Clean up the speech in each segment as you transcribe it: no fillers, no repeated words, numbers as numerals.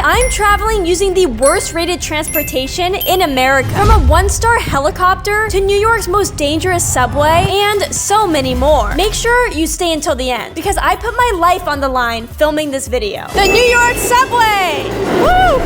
I'm traveling using the worst rated transportation in America. From a 1-star helicopter to New York's most dangerous subway and so many more. Make sure you stay until the end because I put my life on the line filming this video. The New York subway! Woo!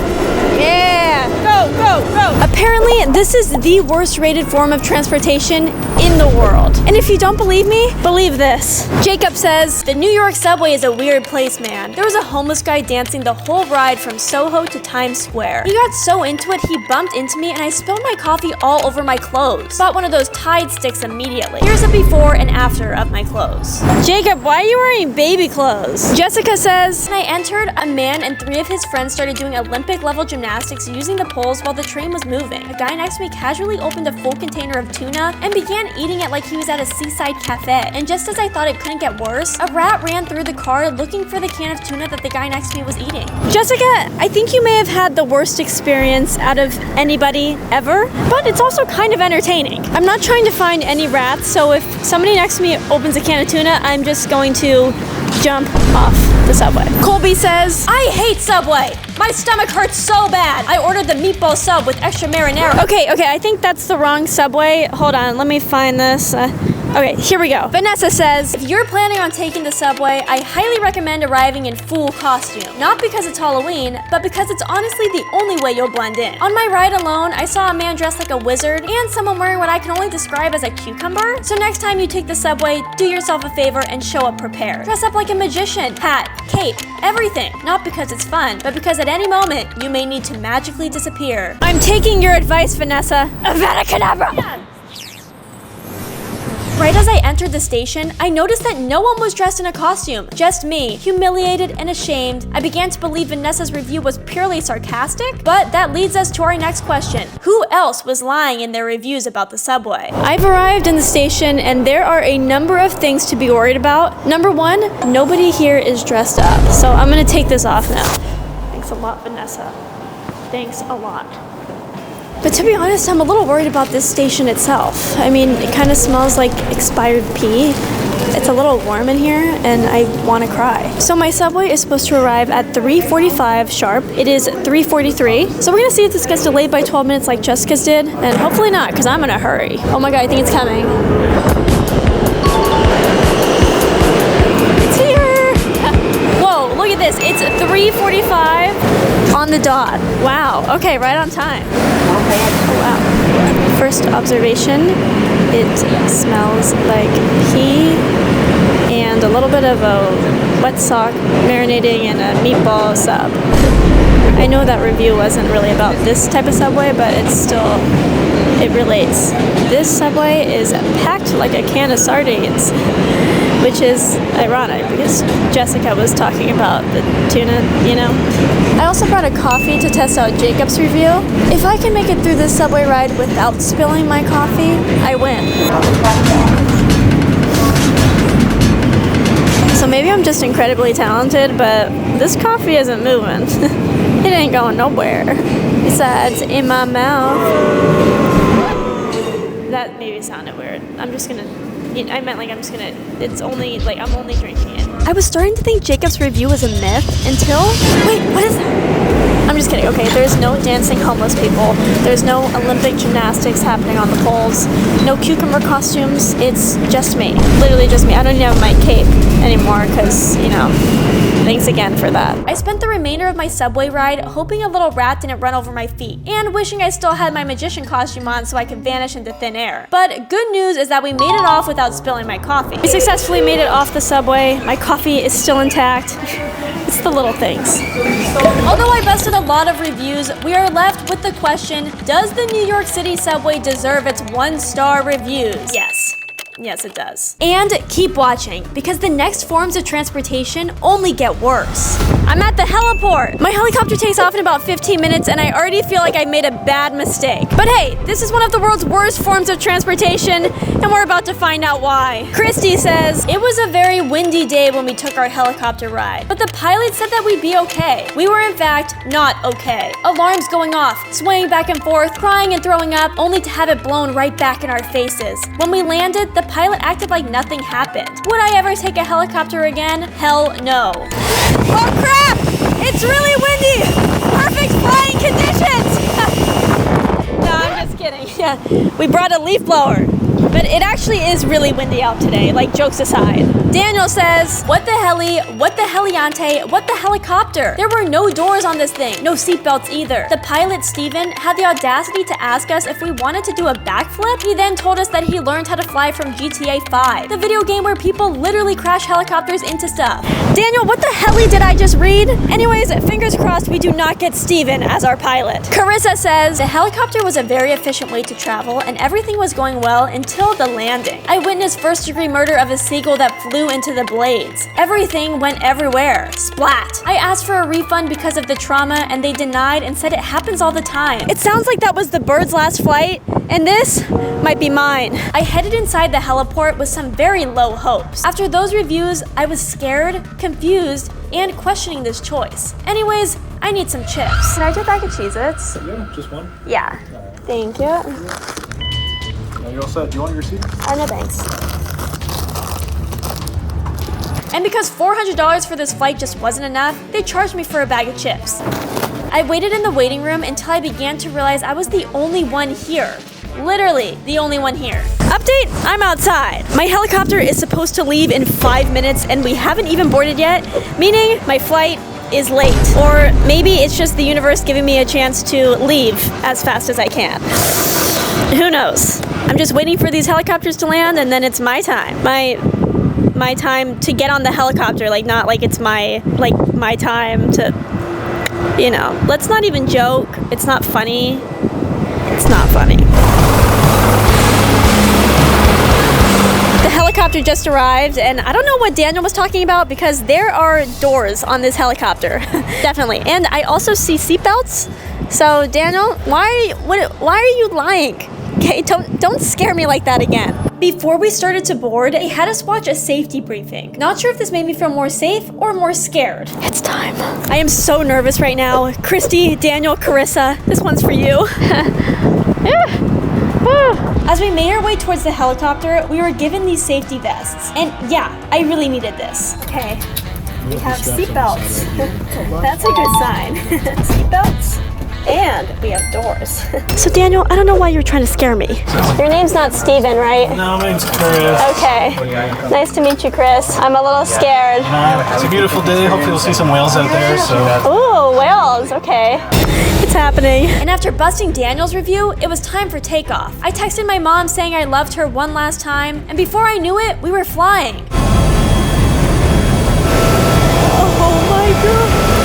Yeah! Go, go, go! Apparently, this is the worst rated form of transportation in the world. And if you don't believe me, believe this. Jacob says, the New York subway is a weird place, man. There was a homeless guy dancing the whole ride from Soho to Times Square. He got so into it, he bumped into me and I spilled my coffee all over my clothes. Bought one of those Tide sticks immediately. Here's a before and after of my clothes. Jacob, why are you wearing baby clothes? Jessica says, when I entered, a man and 3 of his friends started doing Olympic level gymnastics using the poles while the train was moving. A guy next to me casually opened a full container of tuna and began eating it like he was at a seaside cafe. And just as I thought it couldn't get worse, a rat ran through the car looking for the can of tuna that the guy next to me was eating. Jessica, I think you may have had the worst experience out of anybody ever, but it's also kind of entertaining. I'm not trying to find any rats, so if somebody next to me opens a can of tuna, I'm just going to jump off the subway. Colby says, I hate Subway. My stomach hurts so bad. I ordered the meatball sub with extra marinara. Okay, I think that's the wrong Subway. Hold on, let me find this. Okay, here we go. Vanessa says, if you're planning on taking the subway, I highly recommend arriving in full costume. Not because it's Halloween, but because it's honestly the only way you'll blend in. On my ride alone, I saw a man dressed like a wizard and someone wearing what I can only describe as a cucumber. So next time you take the subway, do yourself a favor and show up prepared. Dress up like a magician, hat, cape, everything. Not because it's fun, but because at any moment, you may need to magically disappear. I'm taking your advice, Vanessa. Avada Kedavra! Right as I entered the station, I noticed that no one was dressed in a costume, just me. Humiliated and ashamed, I began to believe Vanessa's review was purely sarcastic, but that leads us to our next question. Who else was lying in their reviews about the subway? I've arrived in the station and there are a number of things to be worried about. Number 1, nobody here is dressed up, so I'm gonna take this off now. Thanks a lot, Vanessa. Thanks a lot. But to be honest, I'm a little worried about this station itself. I mean, it kind of smells like expired pee. It's a little warm in here, and I want to cry. So my subway is supposed to arrive at 3:45 sharp. It is 3:43. So we're gonna see if this gets delayed by 12 minutes like Jessica's did, and hopefully not, because I'm in a hurry. Oh my god, I think it's coming. It's here! Whoa, look at this. It's 3:45 on the dot. Wow, okay, right on time. Oh, wow. First observation, it smells like pee and a little bit of a wet sock marinating in a meatball sub. I know that review wasn't really about this type of subway, but it's still, it relates. This subway is packed like a can of sardines, which is ironic because Jessica was talking about the tuna, you know. I also brought a coffee to test out Jacob's review. If I can make it through this subway ride without spilling my coffee, I win. So maybe I'm just incredibly talented, but this coffee isn't moving. It ain't going nowhere. Besides, in my mouth. That maybe sounded weird. I'm just gonna, I meant like I'm just gonna, it's only, like I'm only drinking it. I was starting to think Jacob's review was a myth until, wait, what is that? I'm just kidding. Okay, there's no dancing homeless people. There's no Olympic gymnastics happening on the poles. No cucumber costumes. It's just me. Literally just me. I don't even have my cape anymore because, you know, thanks again for that. I spent the remainder of my subway ride hoping a little rat didn't run over my feet and wishing I still had my magician costume on so I could vanish into thin air. But good news is that we made it off without spilling my coffee. We successfully made it off the subway. My coffee is still intact. It's the little things. Although I bested a lot of reviews, we are left with the question, does the New York City subway deserve its 1-star reviews? Yes. Yes, it does. And keep watching, because the next forms of transportation only get worse. I'm at the heliport. My helicopter takes off in about 15 minutes, and I already feel like I made a bad mistake. But hey, this is one of the world's worst forms of transportation, and we're about to find out why. Christy says, it was a very windy day when we took our helicopter ride, but the pilot said that we'd be okay. We were in fact not okay. Alarms going off, swaying back and forth, crying and throwing up, only to have it blown right back in our faces. When we landed, the pilot acted like nothing happened. Would I ever take a helicopter again? Hell no. Oh crap! It's really windy! We brought a leaf blower. But it actually is really windy out today, like jokes aside. Daniel says, what the heli, what the heliante, what the helicopter? There were no doors on this thing, no seatbelts either. The pilot, Steven, had the audacity to ask us if we wanted to do a backflip. He then told us that he learned how to fly from GTA 5, the video game where people literally crash helicopters into stuff. Daniel, what the heli did I just read? Anyways, fingers crossed we do not get Steven as our pilot. Carissa says, the helicopter was a very efficient way to travel and everything was going well until the landing. I witnessed first-degree murder of a seagull that flew into the blades. Everything went everywhere. Splat. I asked for a refund because of the trauma and they denied and said it happens all the time. It sounds like that was the bird's last flight and this might be mine. I headed inside the heliport with some very low hopes. After those reviews, I was scared, confused, and questioning this choice. Anyways, I need some chips. Can I do a bag of Cheez-Its? Yeah, just one. Yeah. Thank you. Now you're all set. Do you want your receipt? No thanks. And because $400 for this flight just wasn't enough, they charged me for a bag of chips. I waited in the waiting room until I began to realize I was the only one here. Literally, the only one here. Update, I'm outside. My helicopter is supposed to leave in 5 minutes and we haven't even boarded yet, meaning my flight is late. Or maybe it's just the universe giving me a chance to leave as fast as I can. Who knows? I'm just waiting for these helicopters to land and then it's my time. My time to get on the helicopter, like not like it's my time to, you know, let's not even joke. It's not funny. It's not funny. The helicopter just arrived and I don't know what Daniel was talking about because there are doors on this helicopter. Definitely. And I also see seatbelts. So Daniel, why are you lying? Okay, don't scare me like that again. Before we started to board, they had us watch a safety briefing. Not sure if this made me feel more safe or more scared. It's time. I am so nervous right now. Christy, Daniel, Carissa, this one's for you. As we made our way towards the helicopter, we were given these safety vests. And yeah, I really needed this. Okay, we have seatbelts. That's a good sign. Seatbelts. And we have doors. So Daniel, I don't know why you're trying to scare me. Your name's not Steven, right? No, my name's Chris. Okay. Nice to meet you, Chris. I'm a little scared. It's a beautiful day. Hopefully we'll see some whales out there. So. Ooh, whales. Okay. It's happening. And after busting Daniel's review, it was time for takeoff. I texted my mom saying I loved her one last time, and before I knew it, we were flying. Oh my God.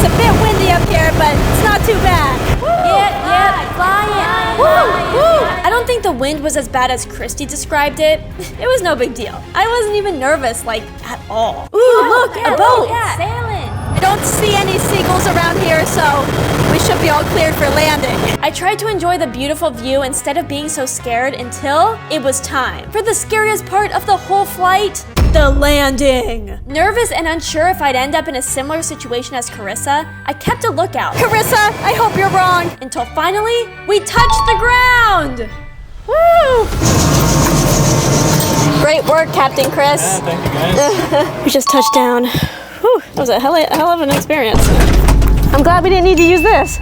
It's a bit windy up here, but it's not too bad. Yeah, flying. Woo. I don't think the wind was as bad as Christy described it. It was no big deal. I wasn't even nervous, like, at all. Ooh, look, a boat. Sailing. I don't see any seagulls around here, so we should be all cleared for landing. I tried to enjoy the beautiful view instead of being so scared until it was time for the scariest part of the whole flight. The landing. Nervous and unsure if I'd end up in a similar situation as Carissa, I kept a lookout. Carissa, I hope you're wrong. Until finally, we touched the ground. Woo! Great work, Captain Chris. Yeah, thank you guys. We just touched down. Whew, that was a hell of an experience. I'm glad we didn't need to use this.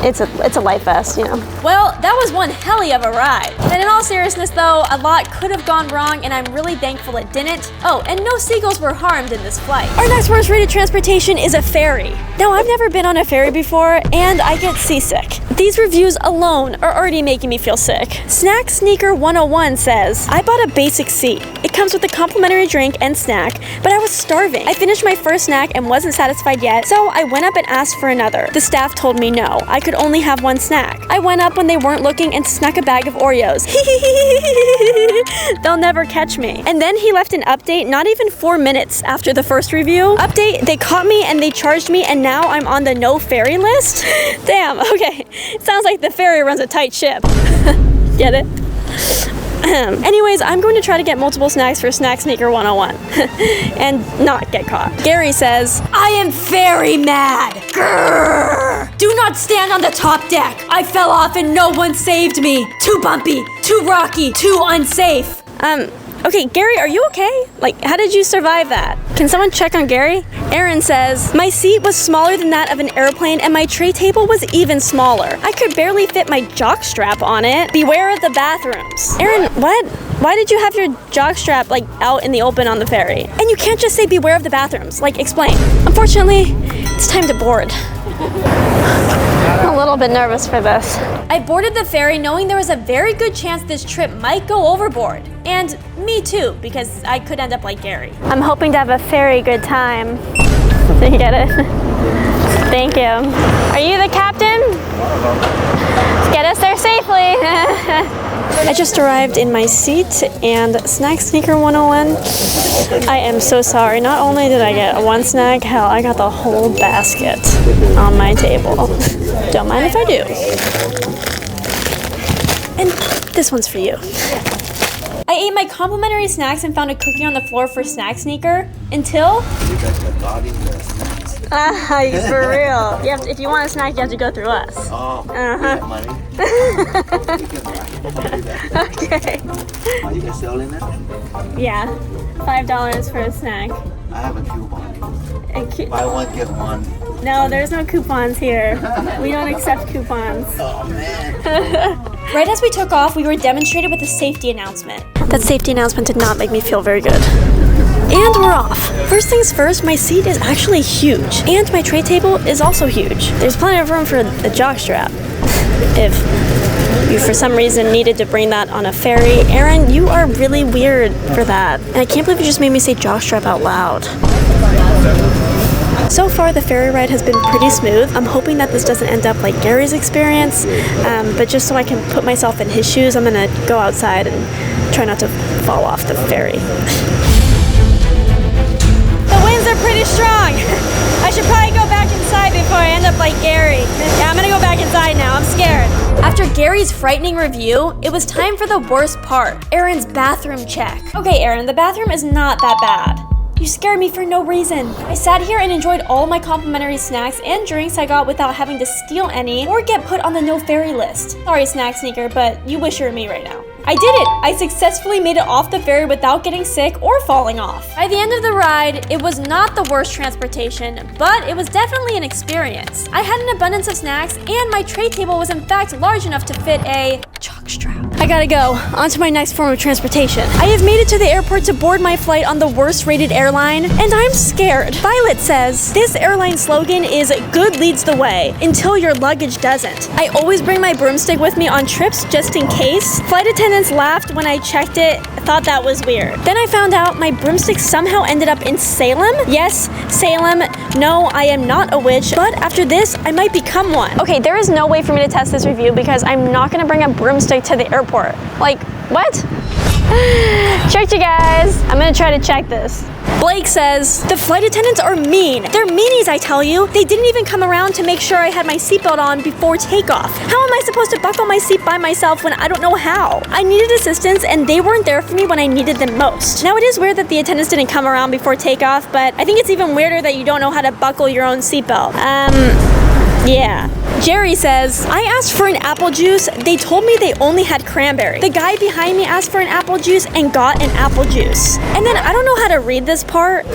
It's a life vest, you know. Well, that was one helly of a ride. And in all seriousness though, a lot could have gone wrong and I'm really thankful it didn't. Oh, and no seagulls were harmed in this flight. Our next worst rated transportation is a ferry. Now, I've never been on a ferry before and I get seasick. These reviews alone are already making me feel sick. Snack Sneaker 101 says, I bought a basic seat. It comes with a complimentary drink and snack, but I was starving. I finished my first snack and wasn't satisfied yet, so I went up and asked for another. The staff told me no, I could only have one snack. I went up when they weren't looking and snuck a bag of Oreos. They'll never catch me. And then he left an update not even 4 minutes after the first review. Update, they caught me and they charged me and now I'm on the no ferry list? Damn, okay. Sounds like the ferry runs a tight ship. Get it? Anyways, I'm going to try to get multiple snacks for Snack Sneaker 101 and not get caught. Gary says, I am very mad. Grrr. Do not stand on the top deck. I fell off and no one saved me. Too bumpy, too rocky, too unsafe. Okay, Gary, are you okay? Like, how did you survive that? Can someone check on Gary? Aaron says, my seat was smaller than that of an airplane and my tray table was even smaller. I could barely fit my jock strap on it. Beware of the bathrooms. Aaron, what? Why did you have your jock strap like out in the open on the ferry? And you can't just say beware of the bathrooms. Like, explain. Unfortunately, it's time to board. I'm a little bit nervous for this. I boarded the ferry knowing there was a very good chance this trip might go overboard. And me too, because I could end up like Gary. I'm hoping to have a very good time. Did you get it? Thank you. Are you the captain? Get us there safely. I just arrived in my seat and Snack Sneaker 101. I am so sorry. Not only did I get one snack, hell, I got the whole basket on my table. Don't mind if I do. And this one's for you. I ate my complimentary snacks and found a cookie on the floor for Snack Sneaker until... for real. You have to, if you want a snack, you have to go through us. Oh, money? Okay. Are you guys selling it? Yeah, $5 for a snack. I have a coupon. Buy one, get one. No, there's no coupons here. We don't accept coupons. Oh, man. Right as we took off, we were demonstrated with a safety announcement. That safety announcement did not make me feel very good. And we're off. First things first, my seat is actually huge. And my tray table is also huge. There's plenty of room for the jock strap. If you for some reason needed to bring that on a ferry, Aaron, you are really weird for that. And I can't believe you just made me say jock strap out loud. So far, the ferry ride has been pretty smooth. I'm hoping that this doesn't end up like Gary's experience, but just so I can put myself in his shoes, I'm gonna go outside and try not to fall off the ferry. The winds are pretty strong. I should probably go back inside before I end up like Gary. Yeah, I'm gonna go back inside now. I'm scared. After Gary's frightening review, it was time for the worst part, Aaron's bathroom check. Okay, Aaron, the bathroom is not that bad. You scared me for no reason. I sat here and enjoyed all my complimentary snacks and drinks I got without having to steal any or get put on the no ferry list. Sorry, Snack Sneaker, but you wish you were me right now. I did it! I successfully made it off the ferry without getting sick or falling off. By the end of the ride, it was not the worst transportation, but it was definitely an experience. I had an abundance of snacks, and my tray table was in fact large enough to fit a jock strap. I gotta go. On to my next form of transportation. I have made it to the airport to board my flight on the worst rated airline, and I'm scared. Violet says, this airline slogan is good leads the way, until your luggage doesn't. I always bring my broomstick with me on trips just in case. Flight attendants laughed when I checked it, thought that was weird. Then I found out my broomstick somehow ended up in Salem. Yes, Salem. No, I am not a witch, but after this, I might become one. Okay, there is no way for me to test this review because I'm not gonna bring a broomstick to the airport. Like, what? Tricked you guys. I'm gonna try to check this. Blake says, the flight attendants are mean. They're meanies, I tell you. They didn't even come around to make sure I had my seatbelt on before takeoff. How am I supposed to buckle my seat by myself when I don't know how? I needed assistance and they weren't there for me when I needed them most. Now it is weird that the attendants didn't come around before takeoff, but I think it's even weirder that you don't know how to buckle your own seatbelt. Yeah. Jerry says, I asked for an apple juice. They told me they only had cranberry. The guy behind me asked for an apple juice and got an apple juice. And then I don't know how to read this part.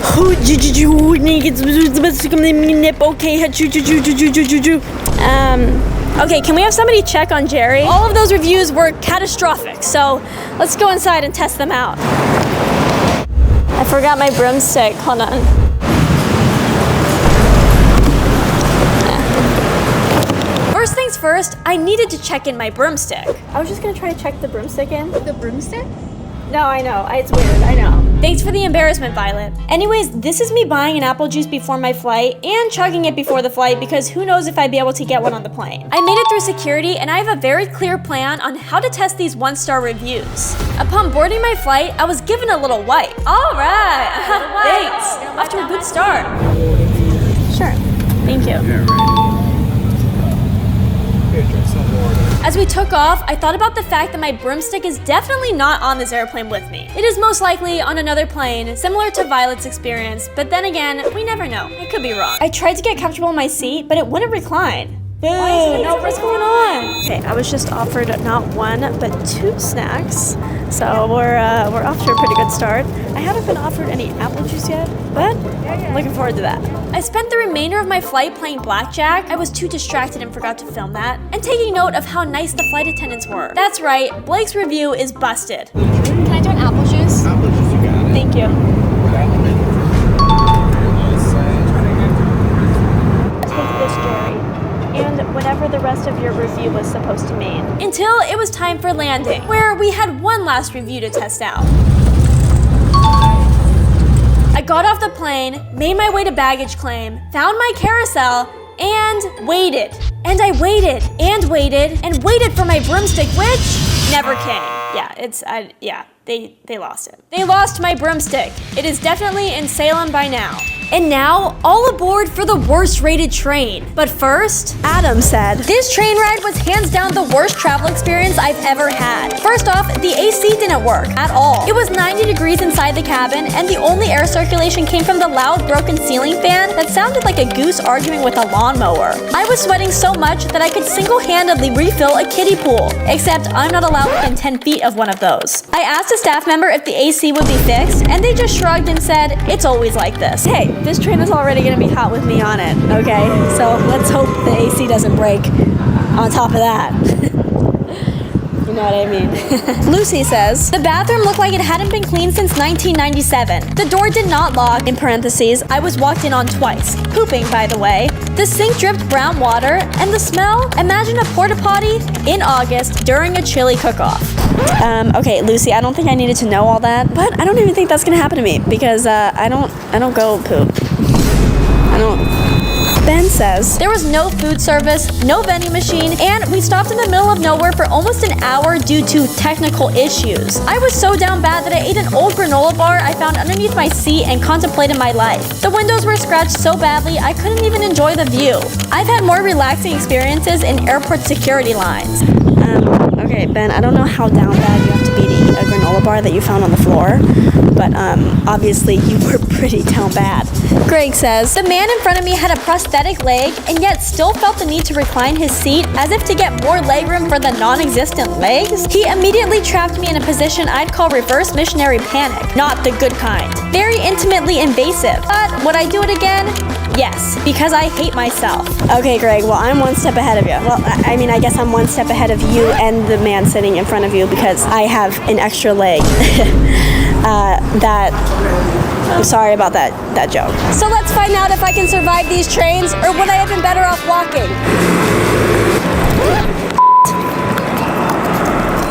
Okay, can we have somebody check on Jerry? All of those reviews were catastrophic, so let's go inside and test them out. I forgot my broomstick. Hold on. First things first, I needed to check in my broomstick. I was just gonna try to check the broomstick in. The broomstick? No, I know. It's weird. I know. Thanks for the embarrassment, Violet. Anyways, this is me buying an apple juice before my flight and chugging it before the flight because who knows if I'd be able to get one on the plane. I made it through security and I have a very clear plan on how to test these 1-star reviews. Upon boarding my flight, I was given a little wipe. All right. Thanks. Off to a good start. Sure. Thank you. As we took off, I thought about the fact that my broomstick is definitely not on this airplane with me. It is most likely on another plane, similar to Violet's experience, but then again, we never know. I could be wrong. I tried to get comfortable in my seat, but it wouldn't recline. No, what's going on? Okay, I was just offered not one, but 2 snacks. So we're off to a pretty good start. I haven't been offered any apple juice yet, but looking forward to that. I spent the remainder of my flight playing blackjack. I was too distracted and forgot to film that. And taking note of how nice the flight attendants were. That's right, Blake's review is busted. Can I do an apple juice? Apple juice, you got it. Thank you. Take this, Jerry. And whatever the rest of your review was supposed to mean. Until it was time for landing, where we had one last review to test out. I got off the plane, made my way to baggage claim, found my carousel, and waited. And I waited, and waited, and waited for my broomstick, which never came. Yeah, they lost it. They lost my broomstick. It is definitely in Salem by now. And now, all aboard for the worst rated train. But first, Adam said, this train ride was hands down the worst travel experience I've ever had. First off, the AC didn't work at all. It was 90 degrees inside the cabin, and the only air circulation came from the loud broken ceiling fan that sounded like a goose arguing with a lawnmower. I was sweating so much that I could single-handedly refill a kiddie pool, except I'm not allowed within 10 feet of one of those. I asked a staff member if the AC would be fixed, and they just shrugged and said, it's always like this. Hey, this train is already gonna be hot with me on it, okay? So let's hope the AC doesn't break on top of that. You know what I mean? Lucy says, the bathroom looked like it hadn't been cleaned since 1997. The door did not lock, in parentheses, I was walked in on twice. Pooping, by the way. The sink dripped brown water, and the smell? Imagine a porta potty in August during a chili cook-off. Okay, Lucy, I don't think I needed to know all that, but I don't even think that's gonna happen to me because I don't go poop. I don't. Ben says, there was no food service, no vending machine, and we stopped in the middle of nowhere for almost an hour due to technical issues. I was so down bad that I ate an old granola bar I found underneath my seat and contemplated my life. The windows were scratched so badly I couldn't even enjoy the view. I've had more relaxing experiences in airport security lines. Okay, Ben, I don't know how down bad you have to be to eat a granola bar that you found on the floor, but obviously you were pretty down bad. Greg says, the man in front of me had a prosthetic leg and yet still felt the need to recline his seat as if to get more legroom for the non-existent legs. He immediately trapped me in a position I'd call reverse missionary panic, not the good kind. Very intimately invasive, but would I do it again? Yes, because I hate myself. Okay, Greg, well, I'm one step ahead of you. Well, I mean, I guess I'm one step ahead of you and the man sitting in front of you because I have an extra leg. I'm sorry about that joke. So let's find out if I can survive these trains or would I have been better off walking?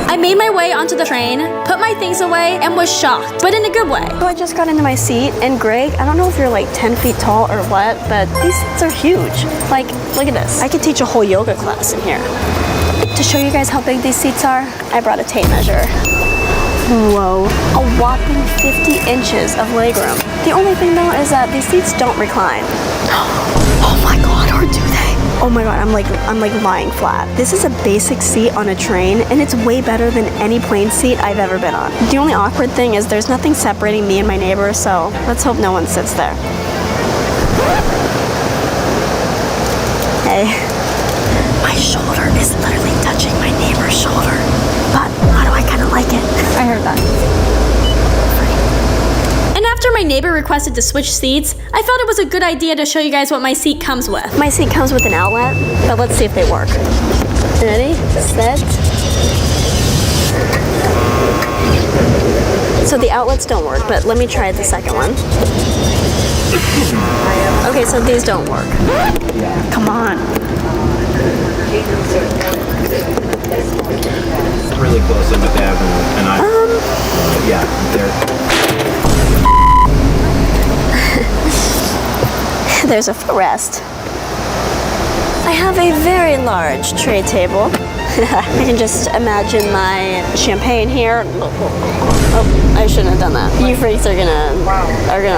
I made my way onto the train, put my things away, and was shocked, but in a good way. So I just got into my seat, and Greg, I don't know if you're like 10 feet tall or what, but these seats are huge. Like, look at this. I could teach a whole yoga class in here. To show you guys how big these seats are, I brought a tape measure. Whoa, a whopping 50 inches of legroom. The only thing though is that these seats don't recline. Oh my God, or do they? Oh my God, I'm like lying flat. This is a basic seat on a train and it's way better than any plane seat I've ever been on. The only awkward thing is there's nothing separating me and my neighbor, so let's hope no one sits there. Hey. My shoulder is literally touching my neighbor's shoulder, but how do I kind of like it? I heard that. And after my neighbor requested to switch seats, I felt it was a good idea to show you guys what my seat comes with. My seat comes with an outlet, but let's see if they work. Ready, set. So the outlets don't work, but let me try the second one. Okay, so these don't work. Come on. Really close in with that, and I. Yeah, there. There's a footrest. I have a very large tray table. I can just imagine my champagne here. Oh, I shouldn't have done that. You freaks are gonna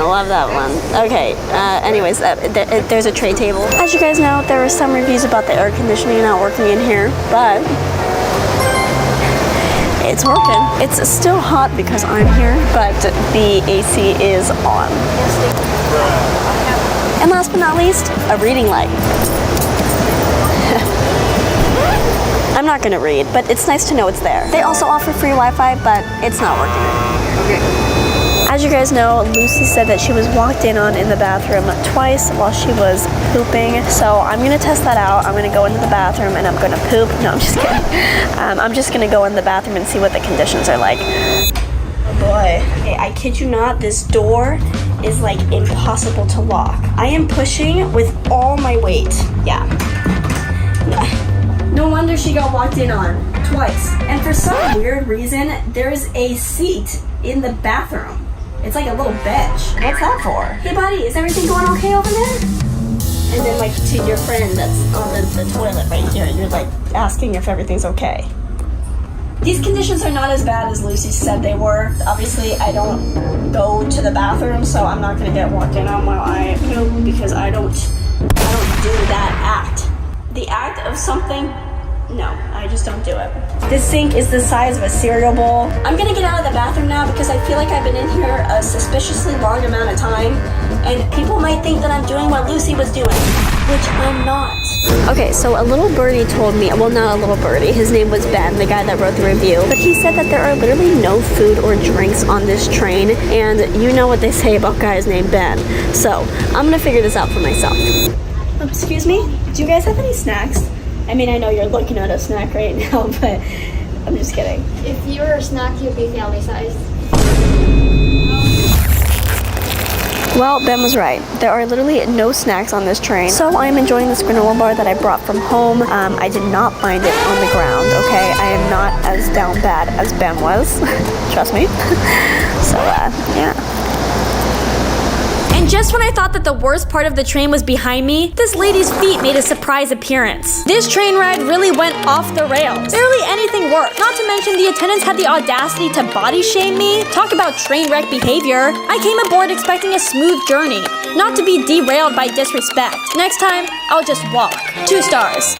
love that one. Okay. Anyways, there's a tray table. As you guys know, there were some reviews about the air conditioning not working in here, but it's working. It's still hot because I'm here, but the AC is on. And last but not least, a reading light. I'm not gonna read, but it's nice to know it's there. They also offer free Wi-Fi, but it's not working. Okay. As you guys know, Lucy said that she was walked in on in the bathroom twice while she was pooping. So I'm gonna test that out. I'm gonna go into the bathroom and I'm gonna poop. No, I'm just kidding. I'm just gonna go in the bathroom and see what the conditions are like. Oh boy. Okay, I kid you not, this door is like impossible to lock. I am pushing with all my weight. Yeah. No wonder she got walked in on twice. And for some weird reason, there's a seat in the bathroom. It's like a little bench. What's that for? Hey buddy, is everything going okay over there? And then like to your friend that's on the toilet right here, you're like asking if everything's okay. These conditions are not as bad as Lucy said they were. Obviously, I don't go to the bathroom, so I'm not gonna get walked in on while I poop because I don't do that act. The act of something, no, I just don't do it. This sink is the size of a cereal bowl. I'm gonna get out of the bathroom now because I feel like I've been in here a suspiciously long amount of time, and people might think that I'm doing what Lucy was doing, which I'm not. Okay, so a little birdie told me, well, not a little birdie, his name was Ben, the guy that wrote the review, but he said that there are literally no food or drinks on this train, and you know what they say about guys named Ben. So, I'm gonna figure this out for myself. Excuse me? Do you guys have any snacks? I mean, I know you're looking at a snack right now, but I'm just kidding. If you were a snack, you'd be family size. Well, Ben was right. There are literally no snacks on this train. So I'm enjoying this granola bar that I brought from home. I did not find it on the ground, okay? I am not as down bad as Ben was. Trust me. So, yeah. And just when I thought that the worst part of the train was behind me, this lady's feet made a surprise appearance. This train ride really went off the rails. Barely anything worked. Not to mention the attendants had the audacity to body shame me. Talk about train wreck behavior. I came aboard expecting a smooth journey, not to be derailed by disrespect. Next time, I'll just walk. 2 stars.